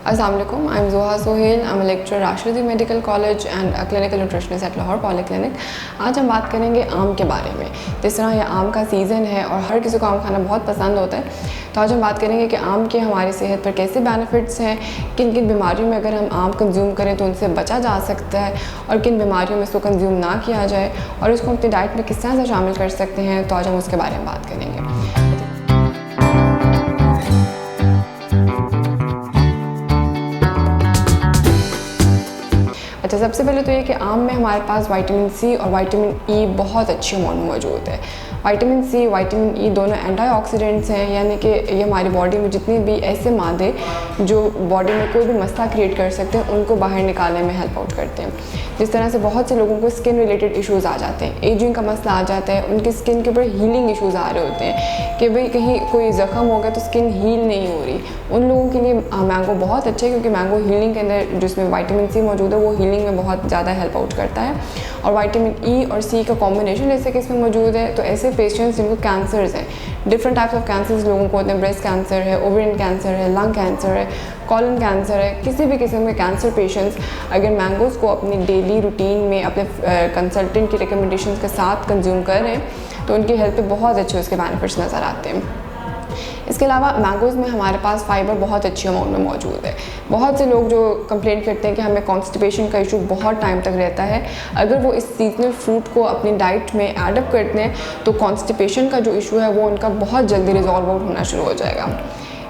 अस्सलाम वालेकुम, I am Zoha Sohail, I am lecturer Rashidi medical college and clinical nutritionist at Lahore polyclinic. आज हम बात करेंगे आम के बारे में। जिस तरह यह आम का सीज़न है और हर किसी को आम खाना बहुत पसंद होता है, तो आज हम बात करेंगे कि आम के हमारी सेहत पर कैसे बेनिफिट्स हैं, किन किन बीमारियों में अगर हम आम कंज्यूम करें तो उनसे बचा जा सकता है और किन बीमारियों में इसको कंज्यूम ना किया जाए और इसको अपनी डाइट में किस तरह से शामिल कर सकते हैं। तो आज हम उसके बारे में बात करेंगे। अच्छा, सबसे पहले तो ये कि आम में हमारे पास विटामिन सी और विटामिन ई बहुत अच्छे अमाउंट में मौजूद है। विटामिन सी, विटामिन ई दोनों एंटीऑक्सीडेंट्स हैं, यानी कि ये हमारी बॉडी में जितने भी ऐसे मादे जो बॉडी में कोई भी मसला क्रिएट कर सकते हैं उनको बाहर निकालने में हेल्प आउट करते हैं। जिस तरह से बहुत से लोगों को स्किन रिलेटेड इश्यूज़ आ जाते हैं, एजिंग का मसला आ जाता है, उनकी स्किन के ऊपर हीलिंग इश्यूज़ आ रहे होते हैं कि भाई कहीं कोई ज़ख्म हो गया तो स्किन हील नहीं हो रही, उन लोगों के लिए मैंगो बहुत अच्छा है, क्योंकि मैंगो हीलिंग के अंदर जिसमें विटामिन सी मौजूद है वो हीलिंग में बहुत ज़्यादा हेल्प आउट करता है। और विटामिन ई और सी का कॉम्बिनेशन जैसे कि इसमें मौजूद है, तो ऐसे पेशेंट्स जिनको कैंसर्स हैं, डिफरेंट टाइप्स ऑफ कैंसर्स लोगों को होते हैं, ब्रेस्ट कैंसर है, ओवेरियन कैंसर है, लंग कैंसर है, कॉलन कैंसर है, किसी भी किस्म के कैंसर पेशेंट्स अगर मैंगोज़ को अपनी डेली रूटीन में अपने कंसल्टेंट की रिकमेंडेशंस के साथ कंज्यूम कर रहे हैं तो उनकी हेल्थ पे बहुत अच्छे उसके बेनिफिट्स नज़र आते हैं। इसके अलावा मैंगोज़ में हमारे पास फाइबर बहुत अच्छी अमाउंट में मौजूद है। बहुत से लोग जो कंप्लेंट करते हैं कि हमें कॉन्स्टिपेशन का इशू बहुत टाइम तक रहता है, अगर वो इस सीजनल फ्रूट को अपनी डाइट में एडअप करते हैं तो कॉन्स्टिपेशन का जो इशू है वो उनका बहुत जल्दी रिजॉल्व आउट होना शुरू हो जाएगा।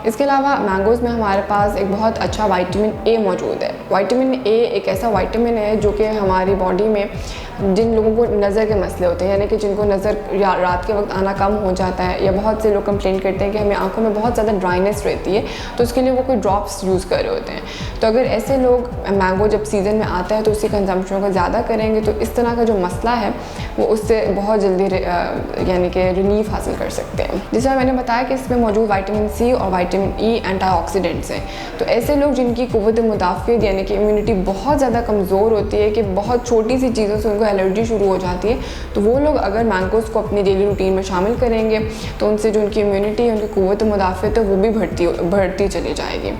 इसके अलावा मैंगोज़ में हमारे पास एक बहुत अच्छा विटामिन ए मौजूद है। विटामिन ए एक ऐसा विटामिन है जो कि हमारी बॉडी में जिन लोगों को नज़र के मसले होते हैं, यानी कि जिनको नज़र या रात के वक्त आना कम हो जाता है, या बहुत से लोग कंप्लेंट करते हैं कि हमें आंखों में बहुत ज़्यादा ड्राइनेस रहती है, तो उसके लिए वो कोई ड्रॉप्स यूज़ कर रहे होते हैं। तो अगर ऐसे लोग मैंगो जब सीज़न में आता है तो उसकी कंजम्पशन को ज़्यादा करेंगे तो इस तरह का जो मसला है वो उससे बहुत जल्दी यानी कि रिलीफ हासिल कर सकते हैं। जिस तरह मैंने बताया कि इसमें मौजूद विटामिन सी और विटामिन ई एंटीऑक्सीडेंट्स हैं, तो ऐसे लोग जिनकी क़ुव्वत मुदाफ़ियत यानी कि इम्यूनिटी बहुत ज़्यादा कमज़ोर होती है कि बहुत छोटी सी चीज़ों से उनको एलर्जी शुरू हो जाती है, तो वो लोग अगर मैंगोज़ को अपनी डेली रूटीन में शामिल करेंगे तो उनसे जो उनकी इम्यूनिटी, उनकी क़ुव्वत मुदाफ़ियत है वो भी बढ़ती चली जाएगी।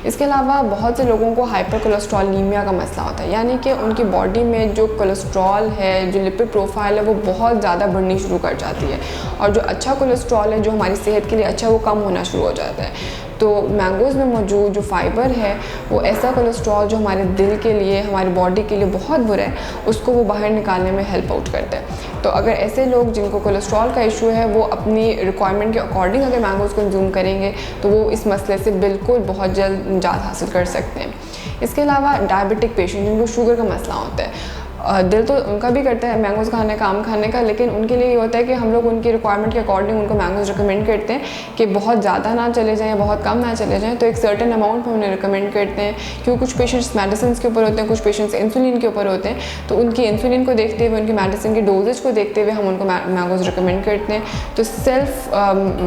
इसके अलावा बहुत से लोगों को हाइपर कोलेस्ट्रॉलीमिया का मसला होता है, यानी कि उनकी बॉडी में जो कोलेस्ट्रॉल है, जो लिपिड प्रोफाइल है वो बहुत ज़्यादा बढ़नी शुरू कर जाती है, और जो अच्छा कोलेस्ट्रॉल है जो हमारी सेहत के लिए अच्छा वो कम होना शुरू हो जाता है। तो मैंगोज़ में मौजूद जो फाइबर है वो ऐसा कोलेस्ट्रॉल जो हमारे दिल के लिए, हमारी बॉडी के लिए बहुत बुरा है, उसको वो बाहर निकालने में हेल्प आउट करता है। तो अगर ऐसे लोग जिनको कोलेस्ट्रॉल का इशू है वो अपनी रिक्वायरमेंट के अकॉर्डिंग अगर मैंगोज़ कंज्यूम करेंगे तो वो इस मसले से बिल्कुल बहुत जल्द निजात हासिल कर सकते हैं। इसके अलावा डायबिटिक पेशेंट जिनको शुगर का मसला होता है, दिल तो उनका भी करता है मैंगोज़ खाने का, आम खाने का, लेकिन उनके लिए ये होता है कि हम लोग उनकी रिक्वायरमेंट के अकॉर्डिंग उनको मैंगोज़ रिकमेंड करते हैं कि बहुत ज़्यादा ना चले जाएँ, बहुत कम ना चले जाएँ, तो एक सर्टेन अमाउंट में उन्हें रिकमेंड करते हैं। क्योंकि कुछ पेशेंट्स मेडिसिन के ऊपर होते हैं, कुछ पेशेंट्स इंसुलिन के ऊपर होते हैं, तो उनकी इंसुलिन को देखते हुए, उनकी मेडिसिन की डोजेज को देखते हुए हम उनको मैंगोज़ रिकमेंड करते हैं। तो सेल्फ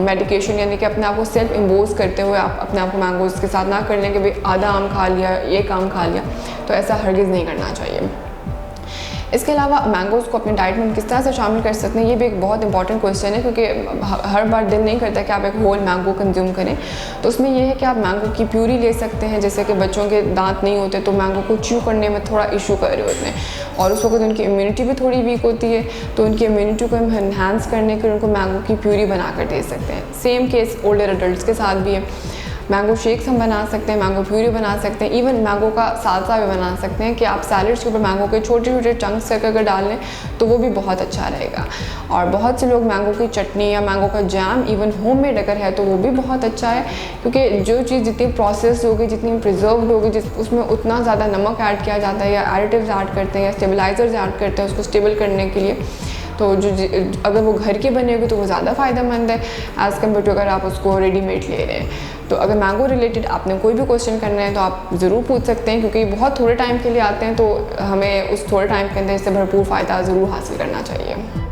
मेडिकेशन यानी कि अपने आप को सेल्फ इम्पोज करते हुए आप अपने आप को मैंगोज़ के साथ ना कर लें कि भाई आधा आम खा लिया, एक आम खा लिया, तो ऐसा हरगिज़ नहीं करना चाहिए। इसके अलावा मैंगोज़ को अपनी डाइट में किस तरह से शामिल कर सकते हैं, ये भी एक बहुत इंपॉर्टेंट क्वेश्चन है, क्योंकि हर बार दिल नहीं करता कि आप एक होल मैंगो कंज्यूम करें। तो उसमें यह है कि आप मैंगो की प्यूरी ले सकते हैं, जैसे कि बच्चों के दांत नहीं होते तो मैंगो को च्यू करने में थोड़ा इशू कर रहे होते हैं और उस वक्त उनकी इम्यूनिटी भी थोड़ी वीक होती है, तो उनकी इम्यूनिटी को हम एनहांस करने के लिए उनको मैंगो की प्यूरी बना कर दे सकते हैं। सेम केस ओल्डर एडल्ट के साथ भी है। मैंगो शेक्स हम बना सकते हैं, मैंगो प्यूरी बना सकते हैं, इवन मैंगो का सालसा भी बना सकते हैं कि आप सैलड्स के ऊपर मैंगो के छोटे छोटे चंक्स करके अगर डाल लें तो वो भी बहुत अच्छा रहेगा। और बहुत से लोग मैंगो की चटनी या मैंगो का जैम इवन होममेड अगर है तो वो भी बहुत अच्छा है, क्योंकि जो चीज़ जितनी प्रोसेस्ड होगी, जितनी प्रिजर्व्ड होगी, उसमें उतना ज़्यादा नमक ऐड किया जाता है या एडिटिव्स ऐड करते हैं या स्टेबलाइजर्स ऐड करते हैं उसको स्टेबल करने के लिए, तो जो अगर वो घर की बनेगी तो वो ज़्यादा फ़ायदेमंद है एज़ कम्पेयर टू अगर आप उसको रेडीमेड ले रहे हैं। तो अगर मैंगो रिलेटेड आपने कोई भी क्वेश्चन करना है तो आप ज़रूर पूछ सकते हैं, क्योंकि बहुत थोड़े टाइम के लिए आते हैं तो हमें उस थोड़े टाइम के अंदर इससे भरपूर फ़ायदा ज़रूर हासिल करना चाहिए।